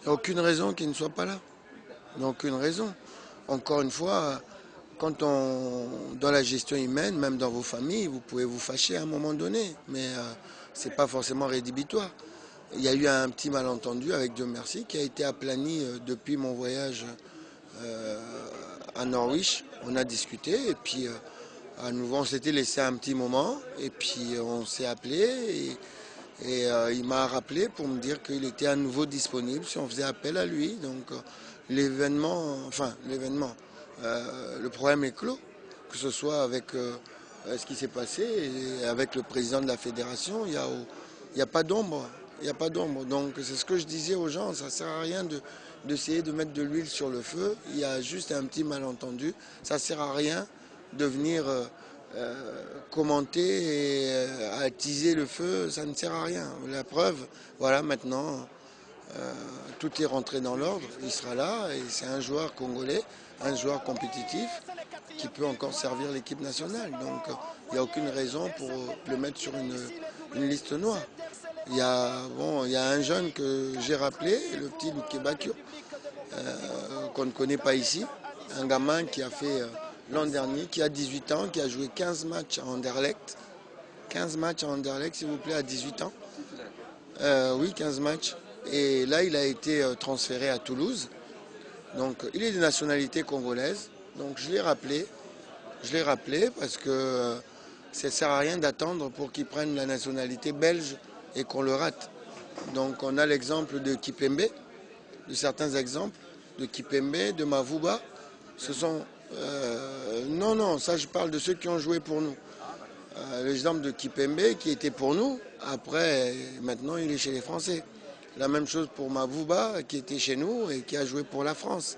n'y a aucune raison qu'il ne soit pas là. Il n'y a aucune raison. Encore une fois, dans la gestion humaine, même dans vos familles, vous pouvez vous fâcher à un moment donné, mais ce n'est pas forcément rédhibitoire. Il y a eu un petit malentendu avec Dieu merci qui a été aplani depuis mon voyage à Norwich. On a discuté et puis à nouveau on s'était laissé un petit moment et puis on s'est appelé et il m'a rappelé pour me dire qu'il était à nouveau disponible si on faisait appel à lui. Donc le problème est clos, que ce soit avec ce qui s'est passé et avec le président de la fédération, il n'y a pas d'ombre. Il n'y a pas d'ombre. Donc c'est ce que je disais aux gens, ça ne sert à rien d'essayer de mettre de l'huile sur le feu. Il y a juste un petit malentendu. Ça ne sert à rien de venir commenter et attiser le feu. Ça ne sert à rien. La preuve, voilà, maintenant, tout est rentré dans l'ordre. Il sera là et c'est un joueur congolais, un joueur compétitif qui peut encore servir l'équipe nationale. Donc il n'y a aucune raison pour le mettre sur une liste noire. Il y a un jeune que j'ai rappelé, le petit Lukebakio, qu'on ne connaît pas ici. Un gamin qui a fait l'an dernier, qui a 18 ans, qui a joué 15 matchs à Anderlecht. 15 matchs à Anderlecht, s'il vous plaît, à 18 ans. Oui, 15 matchs. Et là, il a été transféré à Toulouse. Donc, il est de nationalité congolaise. Donc, je l'ai rappelé. Je l'ai rappelé parce que ça ne sert à rien d'attendre pour qu'il prenne la nationalité belge et qu'on le rate. Donc on a l'exemple de Kipembe, de certains exemples, de Kipembe, de Mavouba. Ce sont... non, ça je parle de ceux qui ont joué pour nous. L'exemple de Kipembe qui était pour nous, après, maintenant il est chez les Français. La même chose pour Mavouba qui était chez nous et qui a joué pour la France.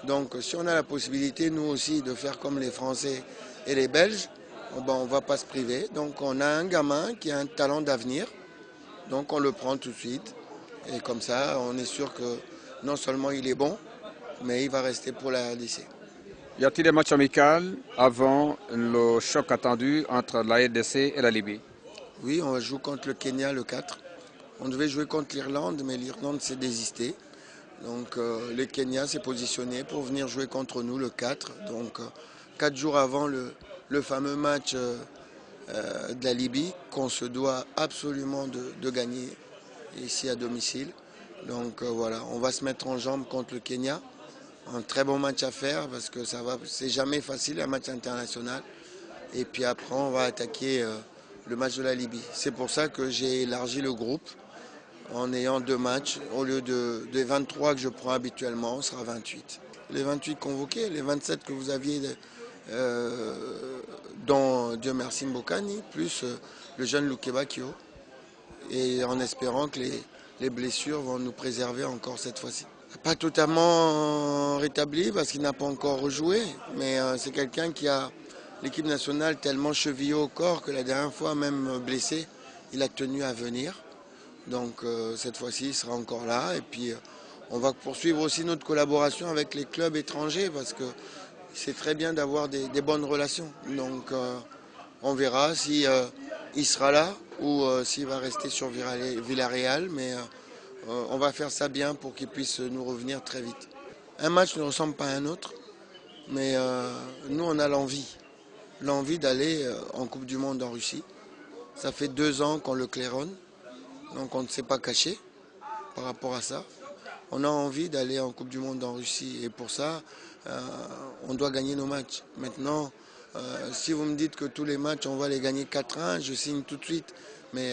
Donc si on a la possibilité, nous aussi, de faire comme les Français et les Belges, on ne va pas se priver. Donc on a un gamin qui a un talent d'avenir. Donc on le prend tout de suite. Et comme ça, on est sûr que non seulement il est bon, mais il va rester pour la RDC. Y a-t-il des matchs amicaux avant le choc attendu entre la RDC et la Libye? Oui, on joue contre le Kenya le 4. On devait jouer contre l'Irlande, mais l'Irlande s'est désistée. Donc le Kenya s'est positionné pour venir jouer contre nous le 4. Donc 4 jours avant le fameux match de la Libye qu'on se doit absolument de gagner ici à domicile. Donc voilà, on va se mettre en jambe contre le Kenya. Un très bon match à faire parce que c'est jamais facile un match international. Et puis après on va attaquer le match de la Libye. C'est pour ça que j'ai élargi le groupe en ayant 2 matchs. Au lieu des 23 que je prends habituellement, on sera 28. Les 28 convoqués, les 27 que vous aviez dont Dieu merci Mbokani, plus le jeune Lukebakio, et en espérant que les blessures vont nous préserver encore cette fois-ci. Pas totalement rétabli parce qu'il n'a pas encore rejoué, mais c'est quelqu'un qui a l'équipe nationale tellement chevillée au corps que la dernière fois, même blessé, il a tenu à venir. Donc cette fois-ci, il sera encore là. Et puis on va poursuivre aussi notre collaboration avec les clubs étrangers parce que c'est très bien d'avoir des bonnes relations. Donc on verra si il sera là ou s'il va rester sur Villarreal. Mais on va faire ça bien pour qu'il puisse nous revenir très vite. Un match ne ressemble pas à un autre, mais nous on a l'envie d'aller en Coupe du Monde en Russie. Ça fait 2 ans qu'on le claironne, donc on ne s'est pas caché par rapport à ça. On a envie d'aller en Coupe du Monde en Russie et pour ça, on doit gagner nos matchs. Maintenant, si vous me dites que tous les matchs, on va les gagner 4-1, je signe tout de suite. Mais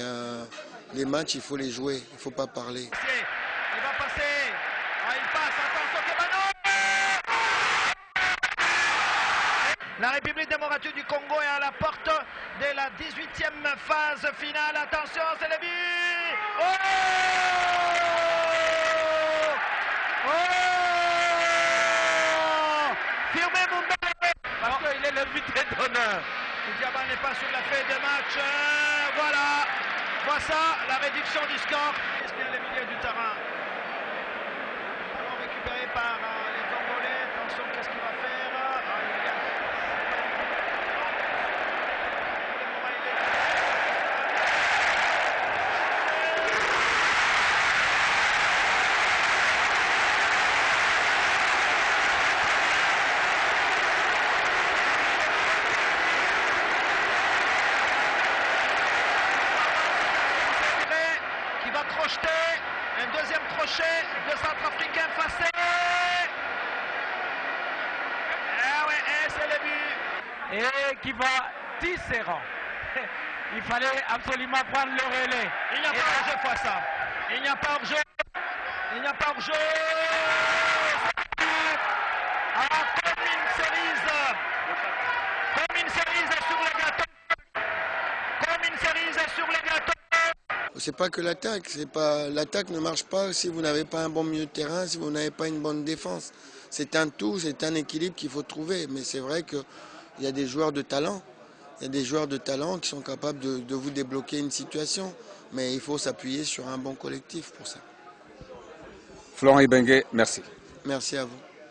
les matchs, il faut les jouer, il ne faut pas parler. Il va passer, il passe, attention Kebano. La République démocratique du Congo est à la porte de la 18e phase finale. Attention, c'est le but. Oh! Oh! Firmez Mumbele parce qu'il est le but d'honneur. Diaba n'est pas sur la feuille de match. Voilà. Voici la réduction du score. Est-ce qu'il y a le milieu du terrain? Ballon récupéré par les Congolais. Attention, qu'est-ce qu'il va faire? deux Centrafricains facés. Ah ouais, et c'est le but. Et qui va Tisserand. Il fallait absolument prendre le relais. Il n'y a pas hors-jeu fois ça. Il n'y a pas hors-jeu. Il n'y a pas hors-jeu. Ah, comme une cerise. Comme une cerise sur le gâteau. Comme une cerise sur le gâteau. C'est pas que l'attaque, l'attaque ne marche pas si vous n'avez pas un bon milieu de terrain, si vous n'avez pas une bonne défense. C'est un tout, c'est un équilibre qu'il faut trouver. Mais c'est vrai qu'il y a des joueurs de talent. Il y a des joueurs de talent qui sont capables de vous débloquer une situation. Mais il faut s'appuyer sur un bon collectif pour ça. Florent Ibenge, merci. Merci à vous.